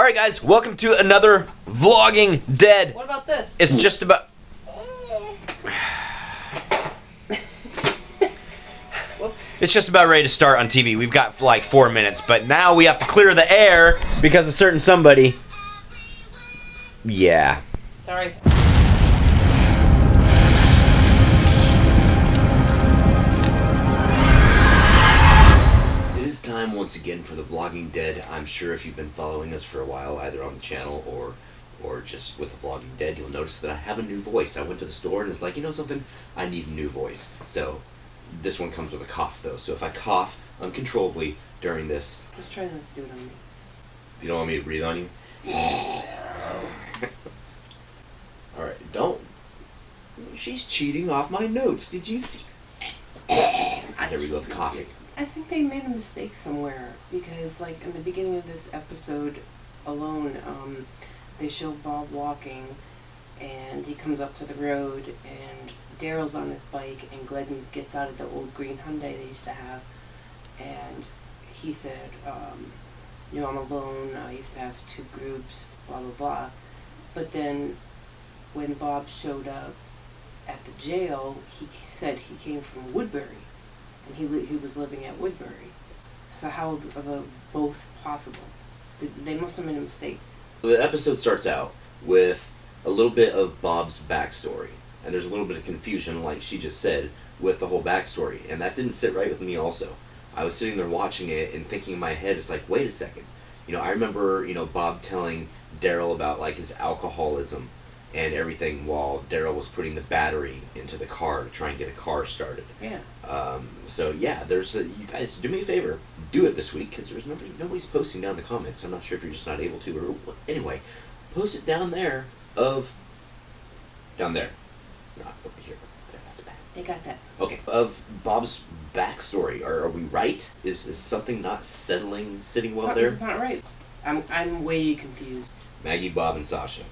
Alright guys, welcome to another Vlogging Dead. What about this? It's just about... Whoops. It's just about ready to start on TV. We've got like 4 minutes, but now we have to clear the air because a certain somebody... Yeah. Sorry. It is time once again for the Vlogging Dead. I'm sure if you've been following us for a while, either on the channel or just with the Vlogging Dead, you'll notice that I have a new voice. I went to the store and it's like, you know something? I need a new voice. So this one comes with a cough though. So if I cough uncontrollably during this... Just try not to do it on me. You don't want me to breathe on you? Alright, don't... She's cheating off my notes. Did you see? There we go with the coughing. I think they made a mistake somewhere because, like, in the beginning of this episode alone, they show Bob walking, and he comes up to the road, and Daryl's on his bike, and Glenn gets out of the old green Hyundai they used to have, and he said, you know, I'm alone, I used to have 2 groups, blah, blah, blah. But then, when Bob showed up at the jail, he said he came from Woodbury. And he was living at Woodbury. So how are both possible? They must have made a mistake. The episode starts out with a little bit of Bob's backstory. And there's a little bit of confusion, like she just said, with the whole backstory. And that didn't sit right with me also. I was sitting there watching it and thinking in my head, it's like, wait a second. You know, I remember, you know, Bob telling Daryl about, like, his alcoholism and everything while Daryl was putting the battery into the car to try and get a car started. Yeah. So yeah, you guys do me a favor, do it this week because there's nobody's posting down in the comments. I'm not sure if you're just not able to or anyway, post it down there down there, not over here. That's bad. They got that. Okay, of Bob's backstory. Are we right? Is something not sitting well there? Something's not right. I'm way confused. Maggie, Bob, and Sasha.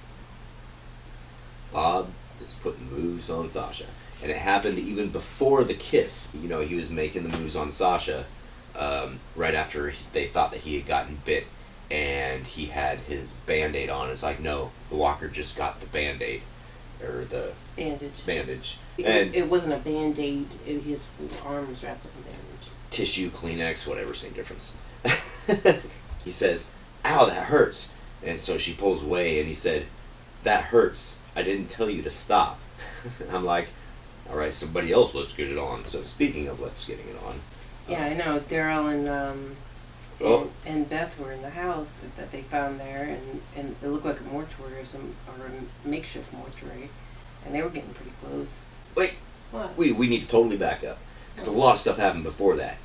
Bob is putting moves on Sasha. And it happened even before the kiss. You know, he was making the moves on Sasha right after they thought that he had gotten bit. And he had his Band-Aid on. It's like, no, the walker just got the Band-Aid. Or the... Bandage. And it wasn't a Band-Aid. His arm was wrapped up in bandage. Tissue, Kleenex, whatever, same difference. He says, ow, that hurts. And so she pulls away and he said, that hurts. I didn't tell you to stop. I'm like, all right, somebody else, let's get it on. So speaking of let's getting it on. Yeah, I know. Daryl and Beth were in the house that they found there, and it looked like a mortuary or a makeshift mortuary, and they were getting pretty close. Wait. What? We need to totally back up. Because a lot of stuff happened before that.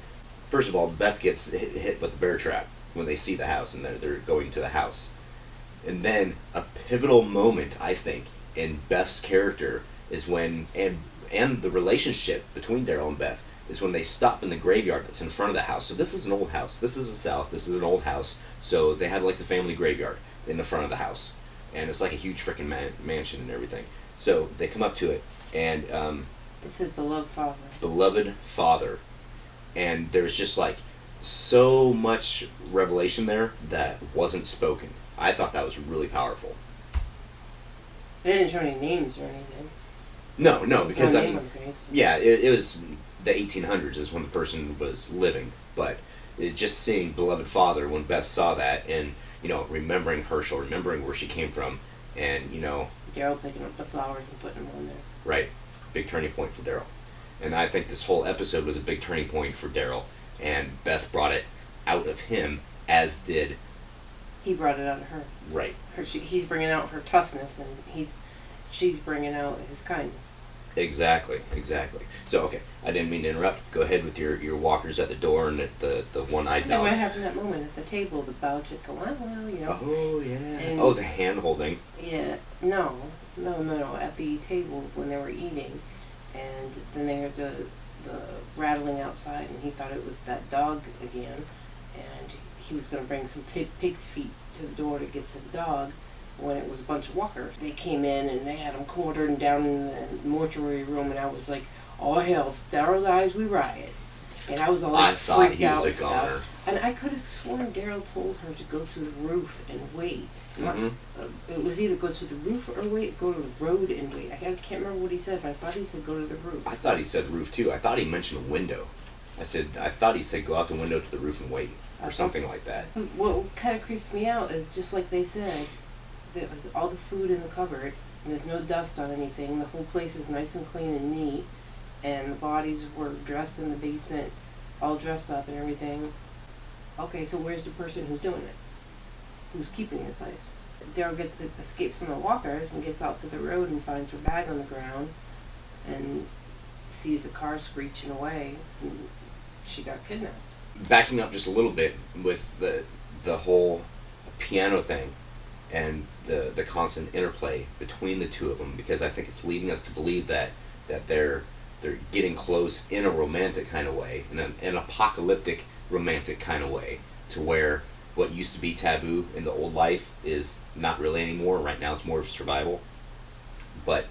First of all, Beth gets hit with the bear trap when they see the house, and they're going to the house. And then a pivotal moment, I think, in Beth's character is when, and the relationship between Daryl and Beth, is when they stop in the graveyard that's in front of the house. So this is an old house. This is the South. This is an old house. So they had like the family graveyard in the front of the house. And it's like a huge freaking mansion and everything. So they come up to it, and... it said beloved father. Beloved father. And there's just like so much revelation there that wasn't spoken. I thought that was really powerful. They didn't show any names or anything. No, because I mean, yeah, it was the 1800s is when the person was living, but just seeing beloved father when Beth saw that, and you know, remembering Herschel, remembering where she came from, and you know, Daryl picking up the flowers and putting them on there. Right, big turning point for Daryl, and I think this whole episode was a big turning point for Daryl, and Beth brought it out of him, as did. He brought it out of her. Right. He's bringing out her toughness, and she's bringing out his kindness. Exactly. So, okay, I didn't mean to interrupt. Go ahead with your walkers at the door and at the one-eyed dog. What happened that moment at the table? The bow chick go, well, you know. Oh, yeah. And the hand-holding. Yeah. No. At the table when they were eating, and then they heard the rattling outside, and he thought it was that dog again, and he was going to bring some pig's feet to the door to get to the dog when it was a bunch of walkers. They came in and they had him quartered and down in the mortuary room, and I was like, oh hell, if Daryl dies, we riot. And I was all I like thought freaked he out was a and goner. stuff. And I could have sworn Daryl told her to go to the roof and wait. Mm-hmm. It was either go to the roof or wait, go to the road and wait. I can't remember what he said, but I thought he said go to the roof. I thought he said roof too. I thought he mentioned a window. I thought he said go out the window to the roof and wait, or something like that. What kind of creeps me out is just like they said, there was all the food in the cupboard, and there's no dust on anything. The whole place is nice and clean and neat, and the bodies were dressed in the basement, all dressed up and everything. Okay, so where's the person who's doing it? Who's keeping the place? Daryl escapes from the walkers and gets out to the road and finds her bag on the ground, and sees the car screeching away, and she got kidnapped. Backing up just a little bit with the whole piano thing and the constant interplay between the two of them, because I think it's leading us to believe that they're getting close in a romantic kind of way, in an apocalyptic romantic kind of way, to where what used to be taboo in the old life is not really anymore. Right now it's more of survival. But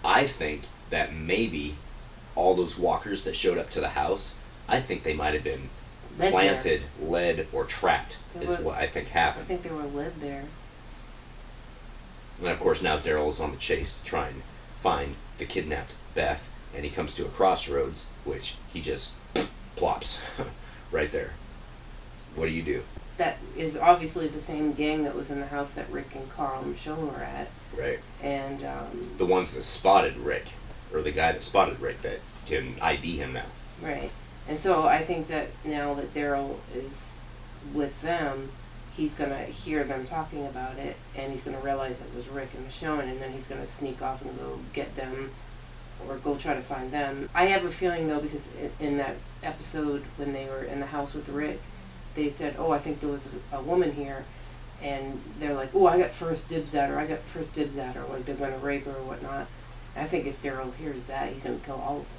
I think that maybe all those walkers that showed up to the house, I think they might have been planted, led, or trapped, is what I think happened. I think they were led there. And of course now Daryl is on the chase to try and find the kidnapped Beth, and he comes to a crossroads, which he just plops right there. What do you do? That is obviously the same gang that was in the house that Rick and Carl and Michonne were at. Right. And the ones that spotted Rick, or the guy that spotted Rick that can ID him now. Right. And so I think that now that Daryl is with them, he's going to hear them talking about it, and he's going to realize it was Rick and Michonne, and then he's going to sneak off and go get them, or go try to find them. I have a feeling, though, because in that episode when they were in the house with Rick, they said, oh, I think there was a woman here, and they're like, oh, I got first dibs at her, like they're going to rape her or whatnot. I think if Daryl hears that, he's going to kill all of them.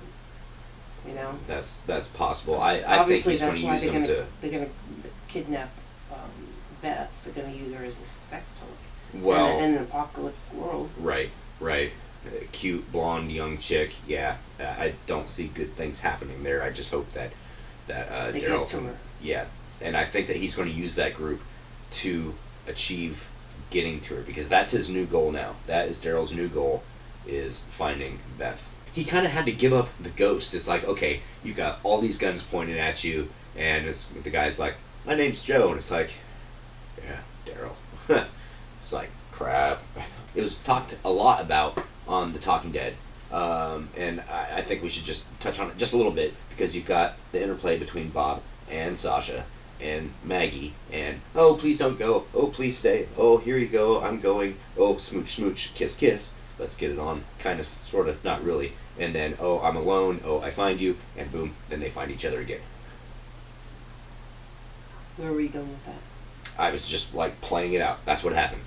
You know? That's possible. I think he's going to use them to... They're going to kidnap Beth. They're going to use her as a sex toy. Well... In an apocalyptic world. Right. Cute, blonde, young chick. Yeah. I don't see good things happening there. I just hope that Daryl can... Her. Yeah. And I think that he's going to use that group to achieve getting to her, because that's his new goal now. That is Daryl's new goal, is finding Beth. He kind of had to give up the ghost. It's like, okay, you got all these guns pointed at you, and the guy's like, my name's Joe, and it's like, yeah, Daryl. It's like, crap. It was talked a lot about on The Talking Dead, and I think we should just touch on it just a little bit, because you've got the interplay between Bob and Sasha and Maggie, and oh, please don't go, oh, please stay, oh, here you go, I'm going, oh, smooch, smooch, kiss, kiss, let's get it on, kind of, sort of, not really, and then, oh, I'm alone, oh, I find you, and boom, then they find each other again. Where were you going with that? I was just, like, playing it out. That's what happened.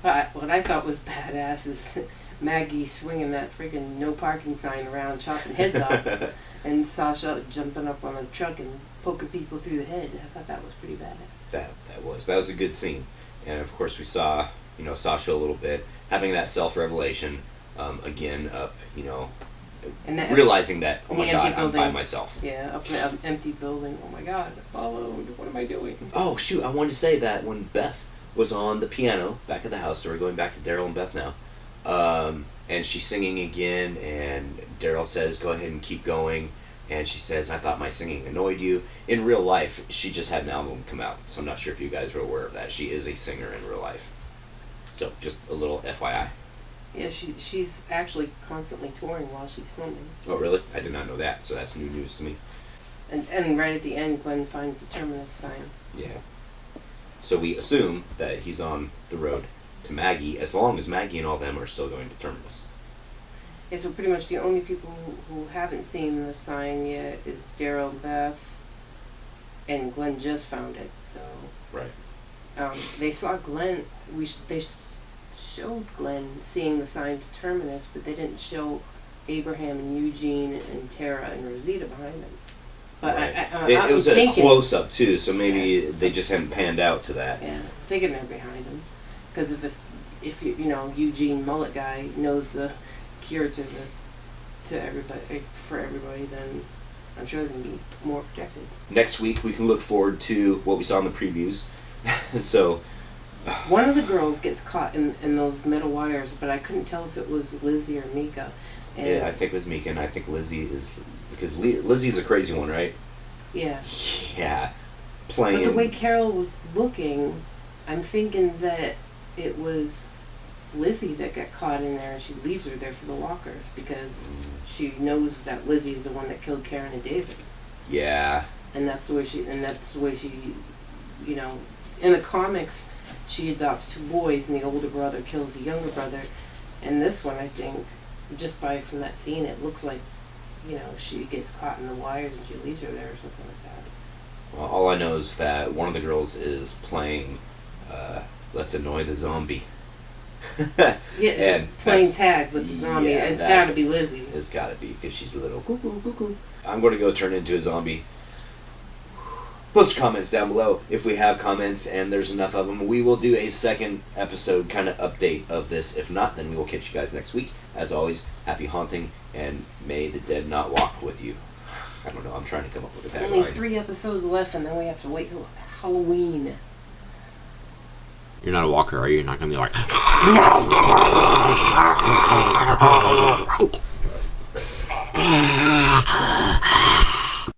What I thought was badass is Maggie swinging that freaking no parking sign around, chopping heads off, and Sasha jumping up on a truck and poking people through the head. I thought that was pretty badass. That was a good scene. And, of course, we saw, Sasha a little bit, having that self-revelation, again, up, and realizing that, oh my God, I'm by myself. Yeah, up in an empty building. Oh my God, followed. What am I doing? Oh, shoot, I wanted to say that when Beth was on the piano back at the house, so we're going back to Daryl and Beth now, and she's singing again, and Daryl says, go ahead and keep going, and she says, I thought my singing annoyed you. In real life, she just had an album come out, so I'm not sure if you guys were aware of that. She is a singer in real life. So, just a little FYI. Yeah, she's actually constantly touring while she's filming. Oh, really? I did not know that, so that's new news to me. And right at the end, Glenn finds the terminus sign. Yeah. So we assume that he's on the road to Maggie, as long as Maggie and all them are still going to terminus. Yeah, so pretty much the only people who haven't seen the sign yet is Daryl and Beth, and Glenn just found it, so... Right. They saw Glenn, they showed Glenn seeing the sign to terminus, but they didn't show Abraham and Eugene and Tara and Rosita behind them. But right. It was a close-up, too, so maybe they just hadn't panned out to that. Yeah, thinking they're behind them. Because if Eugene Mullet guy knows the cure to everybody, for everybody, then I'm sure they're going to be more protected. Next week, we can look forward to what we saw in the previews. So, one of the girls gets caught in those metal wires, but I couldn't tell if it was Lizzie or Mika. And yeah, I think it was Mika, and I think Lizzie is... Because Lizzie's a crazy one, right? Yeah. Yeah. Playing... But the way Carol was looking, I'm thinking that it was Lizzie that got caught in there, and she leaves her there for the walkers because she knows that Lizzie is the one that killed Karen and David. Yeah. And that's the way she, you know, in the comics, she adopts 2 boys, and the older brother kills the younger brother. And this one, I think, just from that scene, it looks like, you know, she gets caught in the wires and she leaves her there or something like that. Well, all I know is that one of the girls is playing Let's Annoy the Zombie. Yeah, she's playing tag with the zombie. Yeah, it's got to be Lizzie. It's got to be, because she's a little cuckoo, cuckoo. I'm going to go turn into a zombie. Post your comments down below if we have comments, and there's enough of them. We will do a second episode kind of update of this. If not, then we will catch you guys next week. As always, happy haunting, and may the dead not walk with you. I don't know. I'm trying to come up with a tagline. Only 3 episodes left, and then we have to wait till Halloween. You're not a walker, are you? You're not gonna be like...